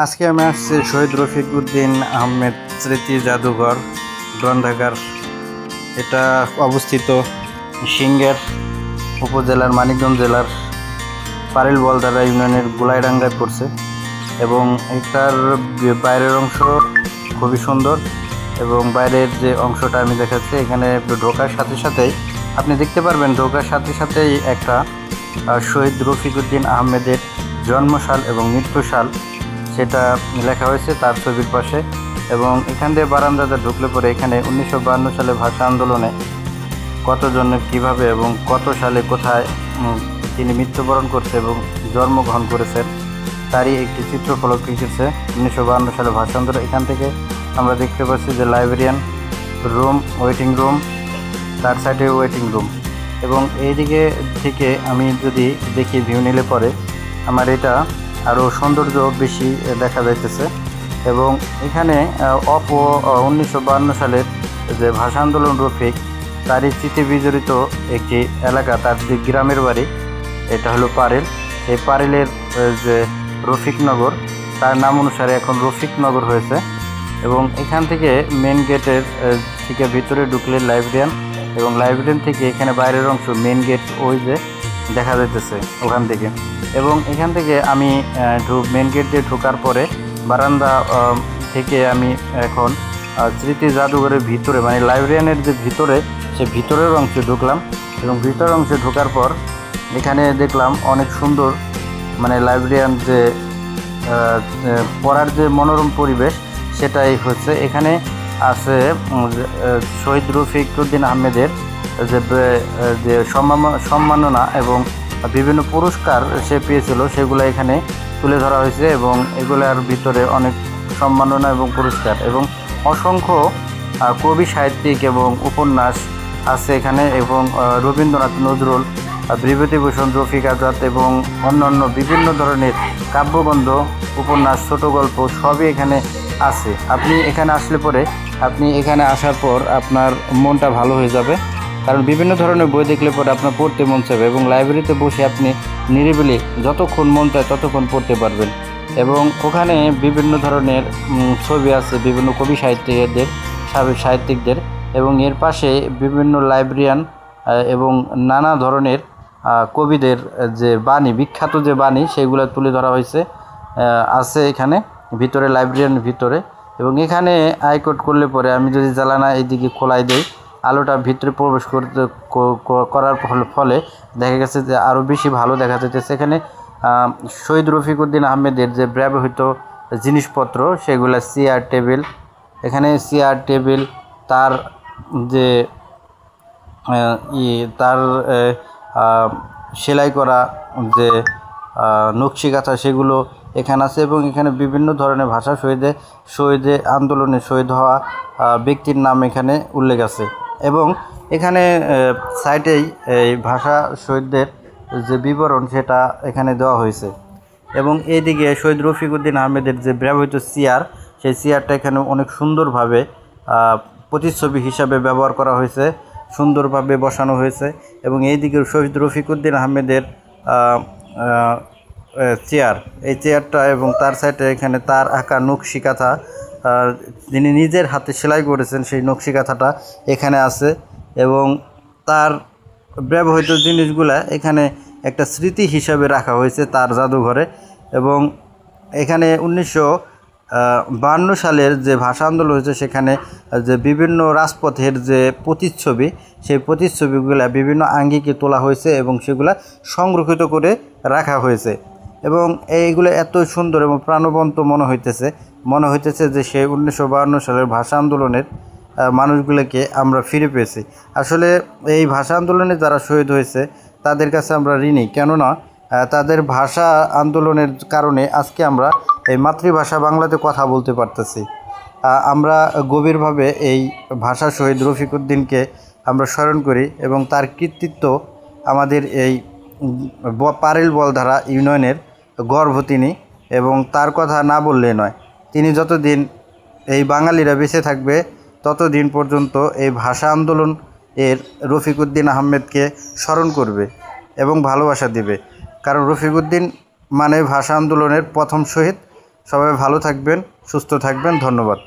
আজকে আমি আসছি শহীদ রফিকুদ্দিন আহমেদ স্মৃতি জাদুঘর গ্রন্থাগার। এটা অবস্থিত সিংহের উপজেলার মানিকগঞ্জ জেলার পারিল বলধারা ইউনিয়নের গোলাইডাঙ্গায় পড়ছে এবং এটার বাইরের অংশ খুবই সুন্দর এবং বাইরের যে অংশটা আমি দেখাচ্ছি এখানে ঢোকার সাথে সাথেই আপনি দেখতে পারবেন, ঢোকার সাথে সাথেই একটা শহীদ রফিকুদ্দিন আহমেদের জন্মসাল এবং মৃত্যুসাল সেটা লেখা হয়েছে তার ছবির পাশে। এবং এখান দিয়ে বারান্দাতে ঢুকলে পরে এখানে 1952 সালে ভাষা আন্দোলনে কতজন কীভাবে এবং কত সালে কোথায় তিনি মৃত্যুবরণ করছে এবং জন্মগ্রহণ করেছেন তারই একটি চিত্রফলক এঁকেছে 1952 সালে ভাষা আন্দোলন। এখান থেকে আমরা দেখতে পাচ্ছি যে লাইব্রেরিয়ান রুম, ওয়েটিং রুম, তার সাইডে ওয়েটিং রুম এবং এই দিকে থেকে আমি যদি দেখি ভিউ নিলে পরে আমার এটা আরও সৌন্দর্য বেশি দেখা যাইতেছে। এবং এখানে 1952 সালের যে ভাষা আন্দোলন রফিক তারই স্মৃতি বিজড়িত একটি এলাকা, তার যে গ্রামের বাড়ি এটা হলো পারিল। এই পারিলের যে রফিকনগর তার নাম অনুসারে এখন রফিকনগর হয়েছে। এবং এখান থেকে মেন গেটের থেকে ভিতরে ঢুকলে লাইব্রেরিয়ান এবং লাইব্রেরিয়ান থেকে এখানে বাইরের অংশ মেন গেট ওই যে দেখা যাইতেছে ওখান থেকে। এবং এখান থেকে আমি মেন গেট দিয়ে ঢোকার পরে বারান্দা থেকে আমি এখন স্মৃতি জাদুঘরের ভিতরে মানে লাইব্রেরিয়ানের যে ভিতরে সে ভিতরের অংশে ঢুকলাম এবং ভিতরের অংশে ঢোকার পর এখানে দেখলাম অনেক সুন্দর মানে লাইব্রেরিয়ান যে পড়ার যে মনোরম পরিবেশ সেটাই হচ্ছে। এখানে আছে শহীদ রফিকুদ্দিন আহমেদের যে সম্মাননা এবং বিভিন্ন পুরস্কার সে পেয়েছিল সেগুলো এখানে তুলে ধরা হয়েছে এবং এগুলোর ভিতরে অনেক সম্মাননা এবং পুরস্কার এবং অসংখ্য কবি সাহিত্যিক এবং উপন্যাস আছে এখানে। এবং রবীন্দ্রনাথ, নজরুল, বিভূতিভূষণ, রফিক আজাদ এবং অন্যান্য বিভিন্ন ধরনের কাব্যগ্রন্থ, উপন্যাস, ছোট গল্প সবই এখানে আছে। আপনি এখানে আসলে পরে আপনি এখানে আসার পর আপনার মনটা ভালো হয়ে যাবে, কারণ বিভিন্ন ধরনের বই দেখলে পরে আপনার পড়তে মন চাইবে এবং লাইব্রেরিতে বসে আপনি নিরিবিলি যতক্ষণ মন চায় ততক্ষণ পড়তে পারবেন। এবং ওখানে বিভিন্ন ধরনের ছবি আছে বিভিন্ন কবি সাহিত্যিকদের এবং এর পাশে বিভিন্ন লাইব্রেরিয়ান এবং নানা ধরনের কবিদের যে বাণী, বিখ্যাত যে বাণী সেগুলো তুলে ধরা হয়েছে আছে এখানে ভিতরে লাইব্রেরিয়ানের ভিতরে। এবং এখানে আইকোড করলে পরে আমি যদি জ্বালানা এইদিকে খোলাই দেই আলোটা ভিতরে প্রবেশ করার ফলে দেখা গেছে যে আরও বেশি ভালো দেখা যাচ্ছে। এখানে শহীদ রফিকুদ্দিন আহমেদের যে ব্যবহৃত জিনিসপত্র সেগুলো চেয়ার টেবিল, এখানে চেয়ার টেবিল, তার যে তার সেলাই করা যে নকশি কাঁথা সেগুলো এখানে আছে। এবং এখানে বিভিন্ন ধরনের ভাষা শহীদে আন্দোলনে শহীদ হওয়া ব্যক্তির নাম এখানে উল্লেখ আছে। এবং এখানে সাইটেই এই ভাষা শহীদদের যে বিবরণ সেটা এখানে দেওয়া হয়েছে। এবং এইদিকে শহীদ রফিকুদ্দিন আহমেদের যে ব্যবহৃত চেয়ার সেই চেয়ারটা এখানে অনেক সুন্দরভাবে প্রতিচ্ছবি হিসাবে ব্যবহার করা হয়েছে, সুন্দরভাবে বসানো হয়েছে। এবং এইদিকে শহীদ রফিকুদ্দিন আহমেদের চেয়ার, এই চেয়ারটা এবং তার সাইডে এখানে তার আঁকা নকশি কাঁথা যিনি নিজের হাতে সেলাই করেছেন সেই নকশি কাঁথাটা এখানে আছে। এবং তার ব্যবহৃত জিনিসগুলা এখানে একটা স্মৃতি হিসাবে রাখা হয়েছে তার জাদুঘরে। এবং এখানে 1952 সালের যে ভাষা আন্দোলন হয়েছে সেখানে যে বিভিন্ন রাজপথের যে প্রতিচ্ছবি সেই প্রতিচ্ছবিগুলো বিভিন্ন আঙ্গিকে তোলা হয়েছে এবং সেগুলা সংরক্ষিত করে রাখা হয়েছে। এবং এইগুলো এত সুন্দর এবং প্রাণবন্ত মনে হইতেছে যে সেই 1952 সালের ভাষা আন্দোলনের মানুষগুলোকে আমরা ফিরে পেয়েছি। আসলে এই ভাষা আন্দোলনে যারা শহীদ হয়েছে তাদের কাছে আমরা ঋণী, কেননা তাদের ভাষা আন্দোলনের কারণে আজকে আমরা এই মাতৃভাষা বাংলাতে কথা বলতে পারতেছি। আমরা গভীরভাবে এই ভাষা শহীদ রফিকুদ্দিনকে আমরা স্মরণ করি এবং তার কৃতিত্ব আমাদের এই পারিল বলধারা ইউনিয়নের গর্ব তিনি। এবং তার কথা না বললে নয়, তিনি যতদিন এই বাঙালিরা বেঁচে থাকবে ততদিন পর্যন্ত এই ভাষা আন্দোলন এর রফিকুদ্দিন আহমেদকে স্মরণ করবে এবং ভালোবাসা দিবে। কারণ রফিকুদ্দিন মানে ভাষা আন্দোলনের প্রথম শহীদ, সবাই ভালো থাকবেন, সুস্থ থাকবেন। ধন্যবাদ।